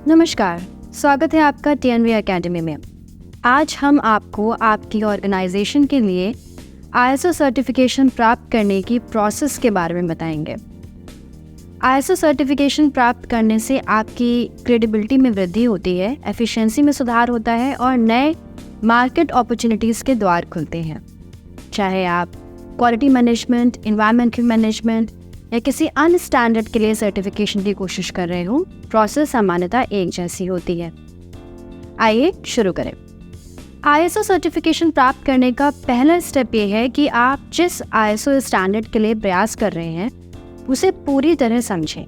नमस्कार, स्वागत है आपका TNV एकेडमी में। आज हम आपको आपकी ऑर्गेनाइजेशन के लिए ISO सर्टिफिकेशन प्राप्त करने की प्रोसेस के बारे में बताएंगे। ISO सर्टिफिकेशन प्राप्त करने से आपकी क्रेडिबिलिटी में वृद्धि होती है, एफिशिएंसी में सुधार होता है और नए मार्केट अपॉर्चुनिटीज़ के द्वार खुलते हैं। चाहे आप क्वालिटी मैनेजमेंट, एनवायरमेंटल मैनेजमेंट या किसी अन्य स्टैंडर्ड के लिए सर्टिफिकेशन की कोशिश कर रहे हो, प्रोसेस सामान्यतः एक जैसी होती है। आइए शुरू करें। ISO सर्टिफिकेशन प्राप्त करने का पहला स्टेप ये है कि आप जिस ISO स्टैंडर्ड के लिए प्रयास कर रहे हैं उसे पूरी तरह समझें।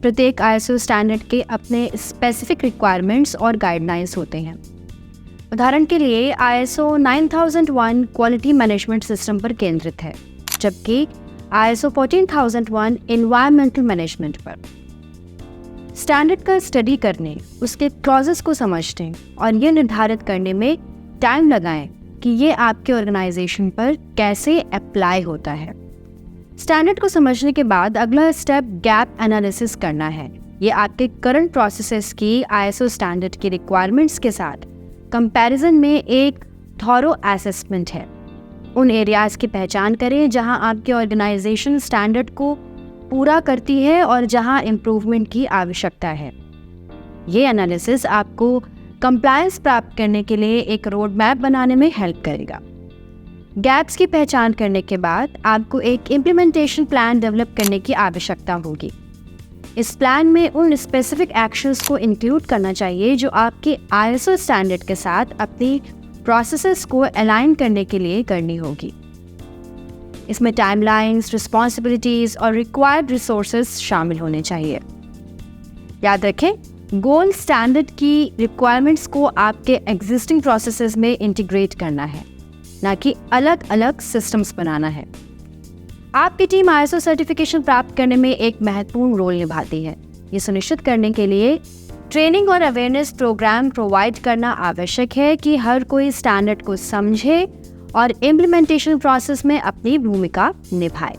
प्रत्येक ISO स्टैंडर्ड के अपने स्पेसिफिक रिक्वायरमेंट्स और गाइडलाइंस होते हैं। उदाहरण के लिए ISO 9001 क्वालिटी मैनेजमेंट सिस्टम पर केंद्रित है, जबकि ISO 14001 एनवायरमेंटल मैनेजमेंट पर। स्टैंडर्ड का स्टडी करने, उसके क्लॉजेस को समझने और ये निर्धारित करने में टाइम लगाएं कि ये आपके ऑर्गेनाइजेशन पर कैसे अप्लाई होता है। स्टैंडर्ड को समझने के बाद अगला स्टेप गैप एनालिसिस करना है। ये आपके करंट प्रोसेसेस की ISO स्टैंडर्ड की रिक्वायरमेंट्स के साथ कंपैरिजन में एक थॉरो असेसमेंट है। उन एरियाज़ की पहचान करें जहां आपकी ऑर्गेनाइजेशन स्टैंडर्ड को पूरा करती है और जहां इम्प्रूवमेंट की आवश्यकता है। ये एनालिसिस आपको कंप्लायंस प्राप्त करने के लिए एक रोड मैप बनाने में हेल्प करेगा। गैप्स की पहचान करने के बाद आपको एक इम्प्लीमेंटेशन प्लान डेवलप करने की आवश्यकता होगी। इस प्लान में उन स्पेसिफिक एक्शंस को इंक्लूड करना चाहिए जो आपके ISO स्टैंडर्ड के साथ अपनी प्रोसेसेस को अलाइन करने के लिए करनी होगी। इसमें टाइमलाइंस, रिस्पॉन्सिबिलिटीज और रिक्वायर्ड रिसोर्सेज शामिल होने चाहिए। याद रखें, गोल स्टैंडर्ड की रिक्वायरमेंट्स को आपके एग्जिस्टिंग प्रोसेसेस में इंटीग्रेट करना है, ना कि अलग अलग सिस्टम्स बनाना है। आपकी टीम ISO सर्टिफिकेशन प्राप्त करने में एक महत्वपूर्ण रोल निभाती है। ये सुनिश्चित करने के लिए ट्रेनिंग और अवेयरनेस प्रोग्राम प्रोवाइड करना आवश्यक है कि हर कोई स्टैंडर्ड को समझे और इम्प्लीमेंटेशन प्रोसेस में अपनी भूमिका निभाए।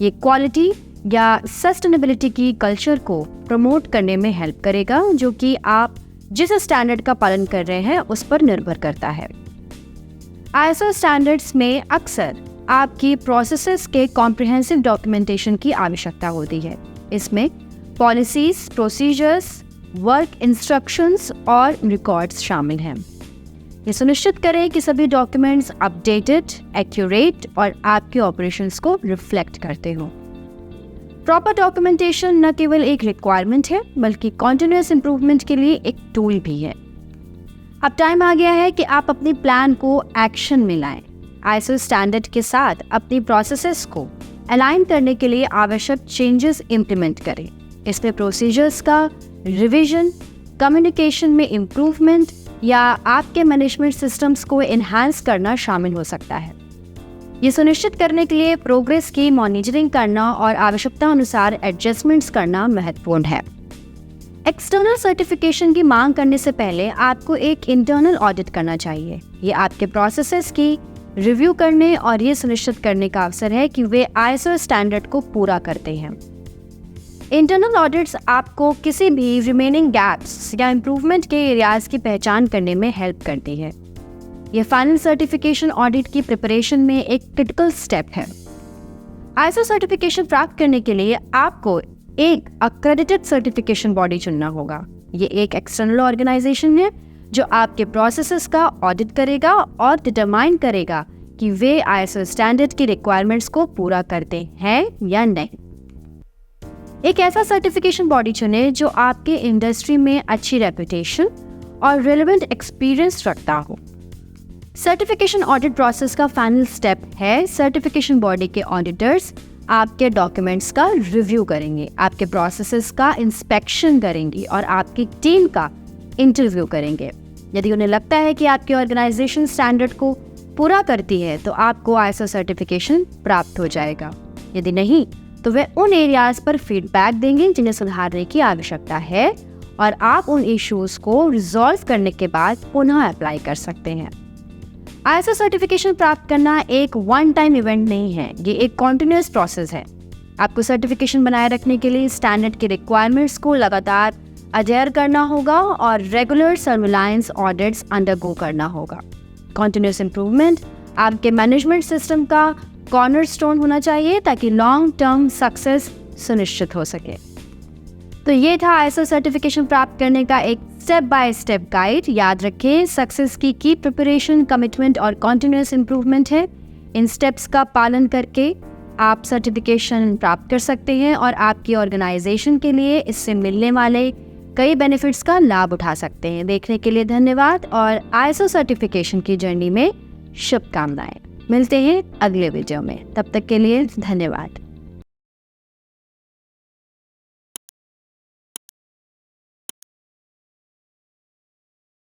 ये क्वालिटी या सस्टेनेबिलिटी की कल्चर को प्रमोट करने में हेल्प करेगा, जो कि आप जिस स्टैंडर्ड का पालन कर रहे हैं उस पर निर्भर करता है। ISO स्टैंडर्ड्स में अक्सर आपकी प्रोसेसेस के कॉम्प्रिहेंसिव डॉक्यूमेंटेशन की आवश्यकता होती है। इसमें पॉलिसीज, प्रोसीजर्स, वर्क इंस्ट्रक्शंस और रिकॉर्ड्स शामिल हैं। ये सुनिश्चित करें कि सभी डॉक्यूमेंट्स अपडेटेड, एक्यूरेट और आपके ऑपरेशंस को रिफ्लेक्ट करते हो। प्रॉपर डॉक्यूमेंटेशन न केवल एक रिक्वायरमेंट है बल्कि कॉन्टिन्यूअस इंप्रूवमेंट के लिए एक टूल भी है। अब टाइम आ गया है कि आप अपनी प्लान को एक्शन में लाएं। ISO स्टैंडर्ड के साथ अपनी प्रोसेसेस को अलाइन करने के लिए आवश्यक चेंजेस इम्प्लीमेंट करें। इसमें प्रोसीजर्स का रिवीजन, कम्युनिकेशन में इम्प्रूवमेंट या आपके मैनेजमेंट सिस्टम्स को एनहांस करना शामिल हो सकता है। ये सुनिश्चित करने के लिए प्रोग्रेस की मॉनिटरिंग करना और आवश्यकता अनुसार एडजस्टमेंट्स करना महत्वपूर्ण है। एक्सटर्नल सर्टिफिकेशन की मांग करने से पहले आपको एक इंटरनल ऑडिट करना चाहिए। ये आपके प्रोसेसेस की रिव्यू करने और ये सुनिश्चित करने का अवसर है कि वे ISO स्टैंडर्ड को पूरा करते हैं। इंटरनल ऑडिट्स आपको किसी भी रिमेनिंग गैप्स या इम्प्रूवमेंट के एरियाज की पहचान करने में हेल्प करती है। यह फाइनल सर्टिफिकेशन ऑडिट की प्रिपरेशन में एक क्रिटिकल स्टेप है। ISO सर्टिफिकेशन प्राप्त करने के लिए आपको एक अक्रेडिटेड सर्टिफिकेशन बॉडी चुनना होगा। ये एक एक्सटर्नल ऑर्गेनाइजेशन है जो आपके प्रोसेसेस का ऑडिट करेगा और डिटरमाइन करेगा कि वे ISO स्टैंडर्ड की रिक्वायरमेंट्स को पूरा करते हैं या नहीं। एक ऐसा सर्टिफिकेशन बॉडी चुनें जो आपके इंडस्ट्री में अच्छी रेपुटेशन और रिलेवेंट एक्सपीरियंस रखता हो। सर्टिफिकेशन ऑडिट प्रोसेस का फाइनल स्टेप है सर्टिफिकेशन बॉडी के ऑडिटर्स आपके डॉक्यूमेंट्स का रिव्यू करेंगे, आपके प्रोसेसेस का इंस्पेक्शन करेंगे और आपकी टीम का इंटरव्यू करेंगे। यदि उन्हें लगता है कि आपकी ऑर्गेनाइजेशन स्टैंडर्ड को पूरा करती है तो आपको ISO सर्टिफिकेशन प्राप्त हो जाएगा। यदि नहीं तो वे उन एरियाज पर फीडबैक देंगे जिन्हें सुधारने की आवश्यकता है और आप उन इश्यूज को रिजॉल्व करने के बाद पुनः अप्लाई कर सकते हैं। ISO सर्टिफिकेशन प्राप्त करना एक वन टाइम इवेंट नहीं है, ये एक कॉन्टिन्यूअस प्रोसेस है। आपको सर्टिफिकेशन बनाए रखने के लिए स्टैंडर्ड की रिक्वायरमेंट्स को लगातार अडेयर करना होगा और रेगुलर सर्विलांस ऑडिट्स अंडरगो करना होगा। कॉन्टिन्यूस इम्प्रूवमेंट आपके मैनेजमेंट सिस्टम का कॉर्नरस्टोन होना चाहिए ताकि लॉन्ग टर्म सक्सेस सुनिश्चित हो सके। तो ये था आईएसओ सर्टिफिकेशन प्राप्त करने का एक स्टेप बाय स्टेप गाइड। याद रखें, सक्सेस की प्रिपरेशन, कमिटमेंट और कॉन्टिन्यूस इम्प्रूवमेंट है। इन स्टेप्स का पालन करके आप सर्टिफिकेशन प्राप्त कर सकते हैं और आपकी ऑर्गेनाइजेशन के लिए इससे मिलने वाले कई बेनिफिट्स का लाभ उठा सकते हैं। देखने के लिए धन्यवाद और आईएसओ सर्टिफिकेशन की जर्नी में शुभकामनाएं। मिलते हैं अगले वीडियो में, तब तक के लिए धन्यवाद।